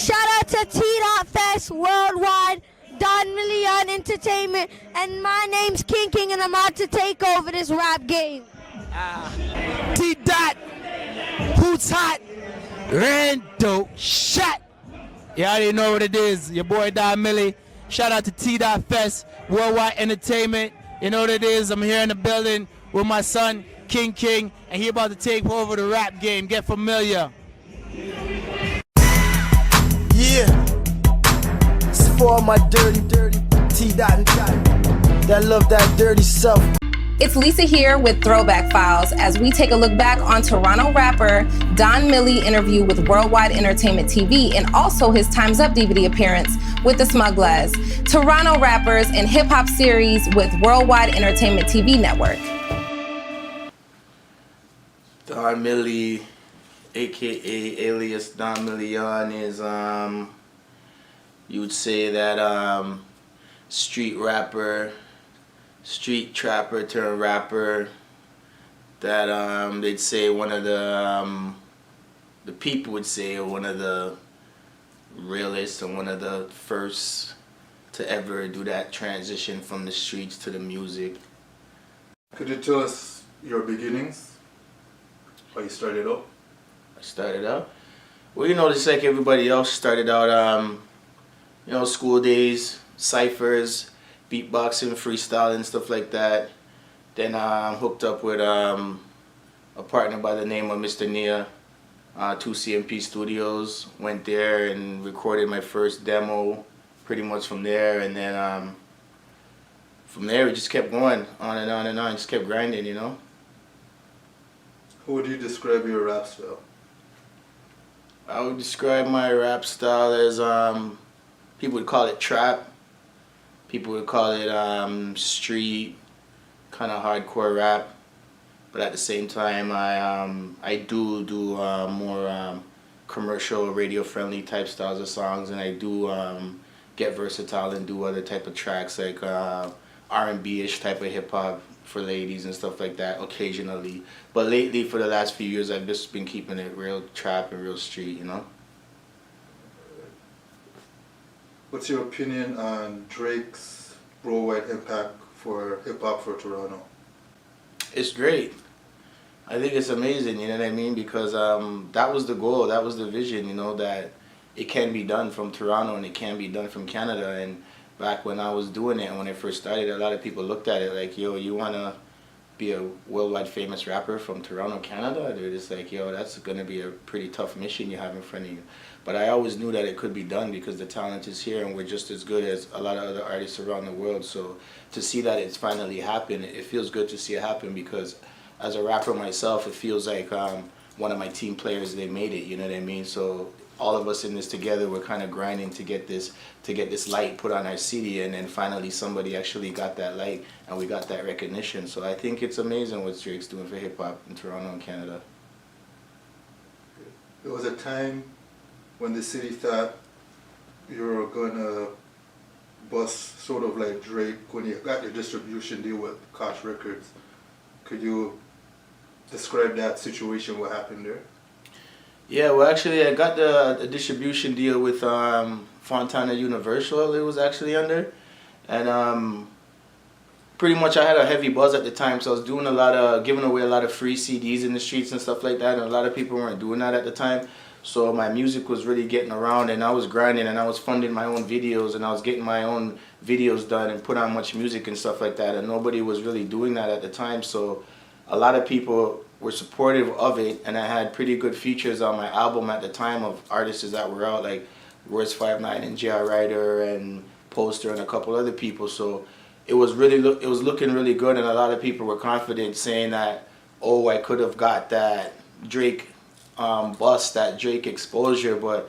Shout out to T.Fest Worldwide, Don Million Entertainment, and my name's King and I'm out to take over this rap game. T-Dot, who's hot? Rando, shot. You already know what it is. Your boy Don Millie. Shout out to T.Fest Worldwide Entertainment. You know what it is. I'm here in the building with my son, King, and he about to take over the rap game. Get familiar. Yeah, it's for all my dirty T-Dot that love that dirty self. It's Lisa here with Throwback Files as we take a look back on Toronto rapper Don Millie interview with Worldwide Entertainment TV and also his Time's Up DVD appearance with the Smugglers, Toronto rappers and hip-hop series with Worldwide Entertainment TV network. Don Millie, aka alias Don Million, is you would say that street rapper, street trapper turned rapper. That they'd say one of the people would say one of the realest and one of the first to ever do that transition from the streets to the music. Could you tell us your beginnings? How you started up? I started out? Well, you know, just like everybody else, started out, you know, school days, ciphers, beatboxing, freestyling, stuff like that. Then I hooked up with a partner by the name of Mr. Nia, 2CMP Studios. Went there and recorded my first demo pretty much from there. And then from there, we just kept going on and on and on, just kept grinding, you know. How would you describe your rap style? I would describe my rap style as, people would call it trap. People would call it street, kind of hardcore rap. But at the same time, I do more commercial, radio-friendly type styles of songs, and I do get versatile and do other type of tracks like R&B-ish type of hip-hop for ladies and stuff like that occasionally. But lately, for the last few years, I've just been keeping it real trap and real street, you know? What's your opinion on Drake's worldwide impact for hip-hop for Toronto? It's great. I think it's amazing, you know what I mean? Because that was the goal, that was the vision, you know, that it can be done from Toronto and it can be done from Canada. And back when I was doing it and when I first started, a lot of people looked at it like, yo, you want to be a worldwide famous rapper from Toronto, Canada? They're just like, yo, that's going to be a pretty tough mission you have in front of you. But I always knew that it could be done because the talent is here and we're just as good as a lot of other artists around the world. So to see that it's finally happened, it feels good to see it happen because as a rapper myself, it feels like one of my team players, they made it, you know what I mean? So all of us in this together, we're kind of grinding to get this light put on our city, and then finally somebody actually got that light and we got that recognition. So I think it's amazing what Drake's doing for hip-hop in Toronto and Canada. There was a time when the city thought you were going to bust sort of like Drake when you got your distribution deal with Koch Records. Could you describe that situation, what happened there? Yeah, well actually I got the distribution deal with Fontana Universal, it was actually under. And pretty much I had a heavy buzz at the time, so I was doing giving away a lot of free CDs in the streets and stuff like that, and a lot of people weren't doing that at the time. So my music was really getting around and I was grinding and I was funding my own videos and I was getting my own videos done and put on much music and stuff like that, and nobody was really doing that at the time. So a lot of people were supportive of it, and I had pretty good features on my album at the time of artists that were out like Royce 5'9" and J.R. Ryder and Poster and a couple other people. So it was looking really good, and a lot of people were confident saying that, oh, I could have got that Drake bust, that Drake exposure, but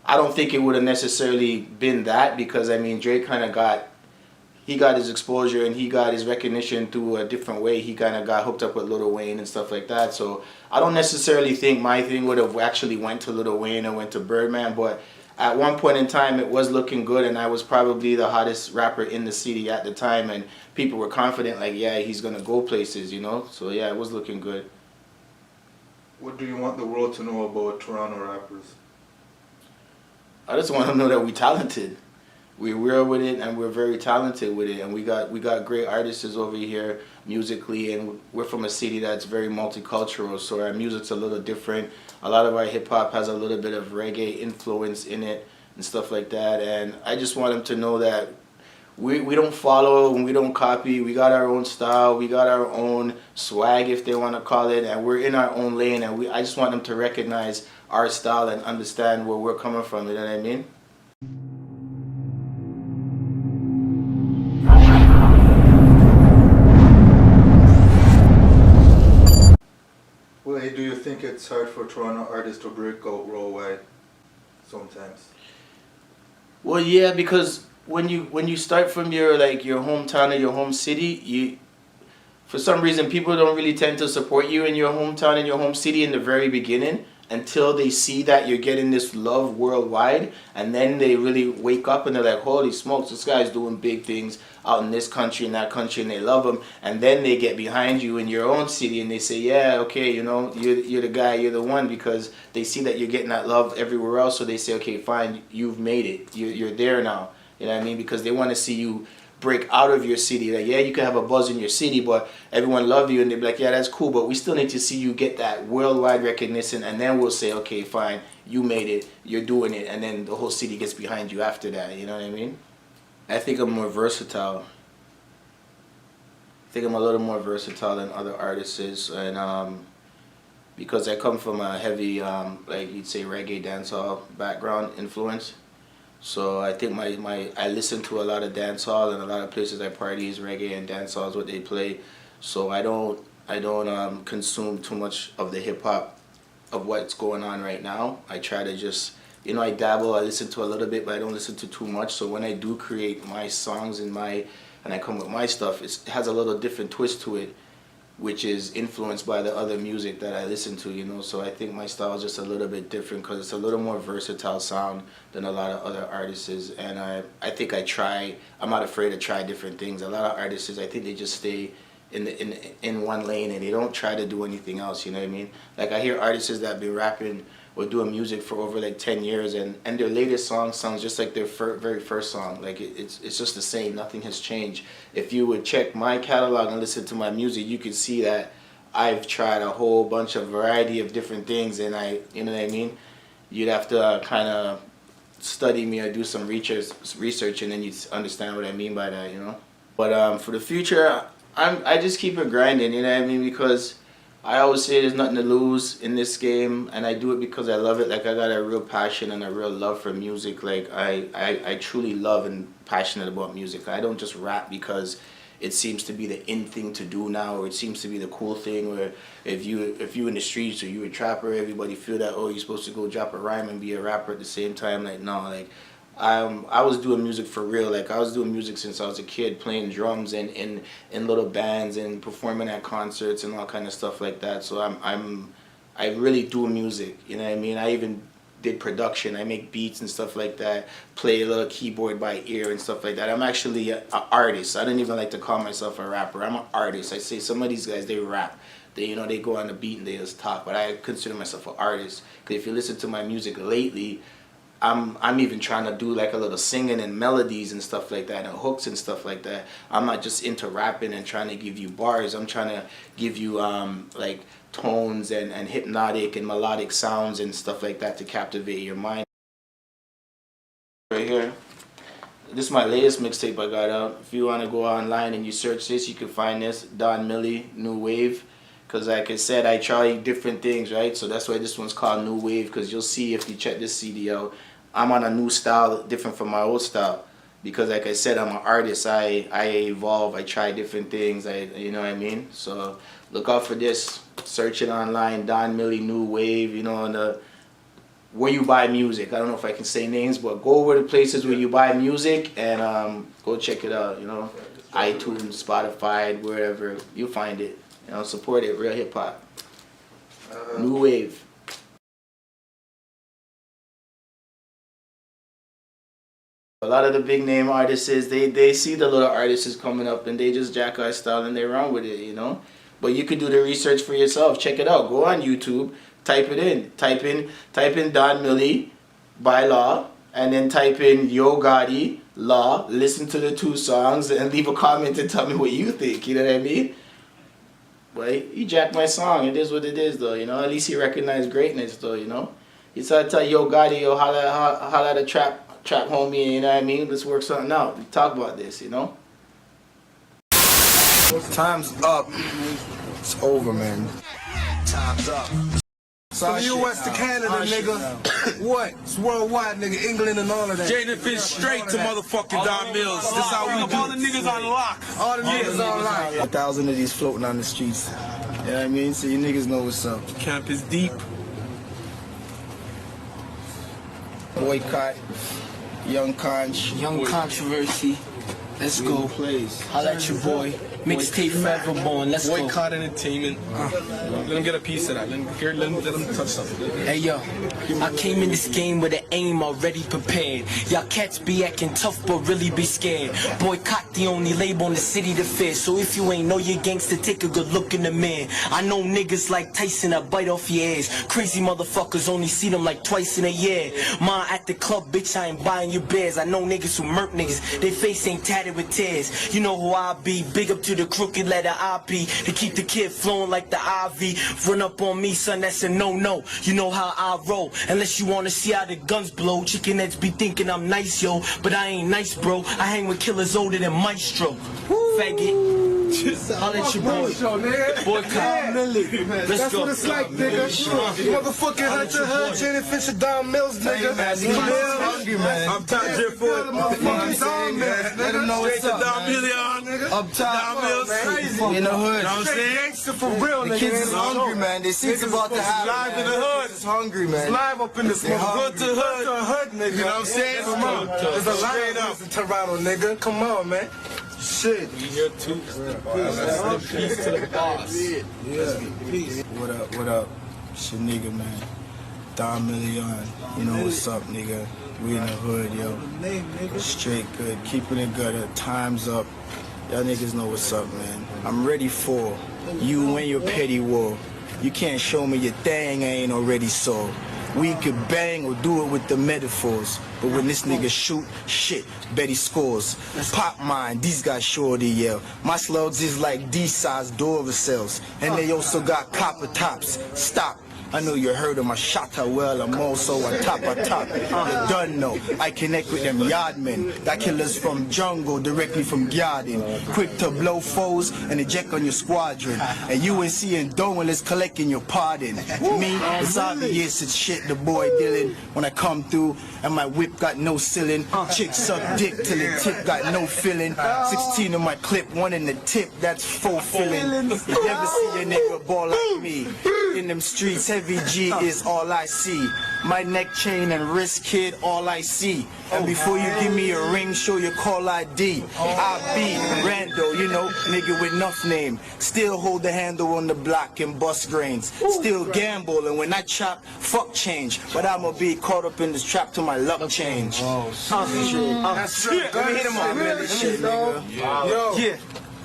I don't think it would have necessarily been that, because I mean Drake kind of got his exposure and he got his recognition through a different way. He kind of got hooked up with Lil Wayne and stuff like that. So I don't necessarily think my thing would have actually went to Lil Wayne or went to Birdman, but at one point in time it was looking good and I was probably the hottest rapper in the city at the time, and people were confident like, yeah, he's gonna go places, you know. So yeah, it was looking good. What do you want the world to know about Toronto rappers? I just want them to know that we're talented. We're real with it, and we're very talented with it, and we got great artists over here musically, and we're from a city that's very multicultural, so our music's a little different. A lot of our hip hop has a little bit of reggae influence in it and stuff like that, and I just want them to know that we don't follow and we don't copy. We got our own style, we got our own swag, if they want to call it, and we're in our own lane, and I just want them to recognize our style and understand where we're coming from, you know what I mean? Well, do you think it's hard for Toronto artists to break out worldwide sometimes? Well, yeah, because when you start from your hometown or your home city, for some reason people don't really tend to support you in your hometown and your home city in the very beginning until they see that you're getting this love worldwide, and then they really wake up and they're like, holy smokes, this guy's doing big things out in this country and that country, and they love him, and then they get behind you in your own city and they say, yeah, okay, you know, you're the guy, you're the one, because they see that you're getting that love everywhere else, so they say, okay, fine, you've made it, you're there now, you know what I mean, because they want to see you break out of your city. Like, yeah, you can have a buzz in your city, but everyone love you, and they be like, yeah, that's cool, but we still need to see you get that worldwide recognition, and then we'll say, okay, fine, you made it, you're doing it, and then the whole city gets behind you after that, you know what I mean? I think I'm more versatile. I think I'm a little more versatile than other artists, and because I come from a heavy, like you'd say, reggae dancehall background influence. So I think I listen to a lot of dancehall, and a lot of places I party is reggae and dancehall is what they play. So I don't consume too much of the hip hop of what's going on right now. I try to just, you know, I dabble, I listen to a little bit, but I don't listen to too much. So when I do create my songs and I come with my stuff, it has a little different twist to it, which is influenced by the other music that I listen to, you know. So I think my style is just a little bit different because it's a little more versatile sound than a lot of other artists. And I think I'm not afraid to try different things. A lot of artists, I think they just stay in one lane and they don't try to do anything else, you know what I mean? Like, I hear artists that have been rapping or doing music for over like 10 years, and their latest song sounds just like their very first song. Like, it's just the same, nothing has changed. If you would check my catalog and listen to my music, you could see that I've tried a whole bunch of variety of different things, and you know what I mean? You'd have to kind of study me or do some research, and then you'd understand what I mean by that, you know? But for the future, I just keep it grinding, you know what I mean? Because I always say there's nothing to lose in this game, and I do it because I love it. Like, I got a real passion and a real love for music. Like, I truly love and passionate about music. I don't just rap because it seems to be the in thing to do now, or it seems to be the cool thing, where if you in the streets or you a trapper, everybody feel that, oh, you're supposed to go drop a rhyme and be a rapper at the same time. Like, no, like, I was doing music for real. Like, I was doing music since I was a kid, playing drums and in little bands and performing at concerts and all kind of stuff like that. So I really do music, you know what I mean? I even did production. I make beats and stuff like that, play a little keyboard by ear and stuff like that. I'm actually an artist. I don't even like to call myself a rapper. I'm an artist. I say some of these guys, they rap. They go on the beat and they just talk, but I consider myself an artist. Because if you listen to my music lately, I'm even trying to do like a little singing and melodies and stuff like that and hooks and stuff like that. I'm not just into rapping and trying to give you bars. I'm trying to give you like tones and hypnotic and melodic sounds and stuff like that to captivate your mind. Right here, this is my latest mixtape I got out. If you want to go online and you search this, you can find this, Don Millie, New Wave. Because like I said, I try different things, right? So that's why this one's called New Wave, because you'll see if you check this CD out, I'm on a new style different from my old style. Because like I said, I'm an artist. I evolve, I try different things, you know what I mean? So look out for this. Search it online, Don Millie, New Wave, you know, where you buy music. I don't know if I can say names, but go over to places where you buy music and go check it out, you know. iTunes, Spotify, wherever, you'll find it. You know, support it, real hip hop. New Wave. A lot of the big name artists, they see the little artists coming up and they just jack our style and they run with it, you know. But you can do the research for yourself. Check it out. Go on YouTube, type it in. Type in Don Millie by law, and then type in Yo Gotti, Law, listen to the 2 songs, and leave a comment and tell me what you think, you know what I mean? But he jacked my song, it is what it is though, you know, at least he recognized greatness though, you know? He started to tell Yo Gotti, yo, holla at a trap homie, you know what I mean? Let's work something out, we talk about this, you know? Time's up. It's over, man. Time's up. From the U.S. to Canada, nigga. What? It's worldwide, nigga. England and all of that. Jaden Fish straight to motherfucking Don Mills. This how we do. All the niggas on lock. All the niggas on lock. 1,000 of these floating on the streets. You know what I mean? So you niggas know what's up. Camp is deep. Boycott. Young Conch. Young Controversy. Let's go. Plays. Holla at your boy. Mixtape Forever Born. Let's go. Boycott entertainment. Let him get a piece of that. Let him touch something. Hey yo, I came in this game with an aim already prepared. Y'all cats be acting tough but really be scared. Boycott the only label in the city to fear. So if you ain't know your gangster, take a good look in the mirror. I know niggas like Tyson that bite off your ears. Crazy motherfuckers only see them like twice in a year. Ma at the club, bitch, I ain't buying your beers. I know niggas who murk niggas, they face ain't tatted with tears. You know who I be, big up to the crooked letter IP. To keep the kid flowing like the IV. Run up on me, son, that's a no-no. You know how I roll, unless you wanna see how the guns blow. Chicken heads be thinking I'm nice, yo, but I ain't nice, bro. I hang with killers older than Maestro. Faggot. Holla at your boy. Boycott. Let's That's go. what it's like, nigga. Motherfucking Hunter Hood, Jaden Fish, and Don Mills, nigga. I'm top J for it. Motherfucking Don Mills, Let them know what's Straight to up, Don man. Million. Up top. Don Mills. In the hood. You know what I'm saying? Gangster for real, The nigga. kids is hungry, man. They see it's about to happen. Live in the man. hood. It's hungry, man. Live up in this They're motherfucker. Hood to hood. Nigga. You know what I'm saying? Come on. There's a lot Straight of up. us in Toronto, nigga. Come on, man. Shit. We here too. Peace to the boss. Yeah. What up, what up? It's your nigga, man. Don Million. You know what's up, nigga. We in the hood, yo. Straight good. Keeping it good. Time's up. Y'all niggas know what's up, man. I'm ready for you and your petty war. You can't show me your thing I ain't already saw. We could bang or do it with the metaphors. But when this nigga shoot, shit, bet he scores. Pop mine, these guys shorty yell. My slugs is like D-size door cells. And they also got copper tops. Stop. I know you heard of my shot well, I'm also on top. You done know, I connect with them yardmen. That killers from jungle, directly from Garden. Quick to blow foes and eject on your squadron. And UNC and Dolan is collecting your pardon. Me, it's obvious it's shit the boy dealing. When I come through and my whip got no ceiling. Chicks suck dick till the tip got no filling. 16 in my clip, one in the tip, that's fulfilling. You never see a nigga ball like me. In them streets, heavy G is all I see. My neck chain and wrist, kid, all I see. And before you give me a ring, show your call ID. I be Rando, you know, nigga with enough name. Still hold the handle on the block and bust grains. Still gamble, and when I chop, fuck change. But I'ma be caught up in this trap till my luck change. That's shit. Let me hit him up, man. This shit, nigga. Yo. Yeah.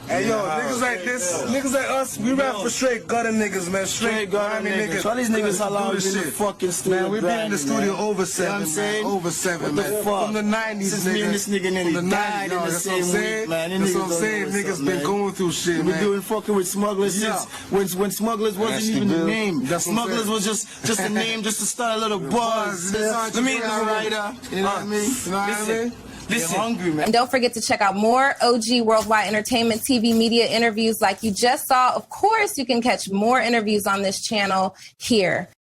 Hey yo, niggas like this, niggas like us, we rap for straight gutter niggas, man. Straight gutter grimy niggas. All these niggas how long Do in this the shit. fucking studio Man, we been in the grinding, studio man. over 7, You know what I'm saying? man. Over 7, What the man. fuck? From the 90s, Since nigga. me and this nigga nearly From the died 90s, in the that's what same I'm week, saying. man. Them That's what niggas I'm don't saying. know what's Niggas up, been man. going through shit, We man. been doing fucking with smugglers since when smugglers wasn't even the name. That's what I'm Smugglers saying. was just a name just to start a little buzz. Let me the writer. You know what I mean? You know what I mean? Listen, hungry, man. And don't forget to check out more OG Worldwide Entertainment TV media interviews like you just saw. Of course, you can catch more interviews on this channel here.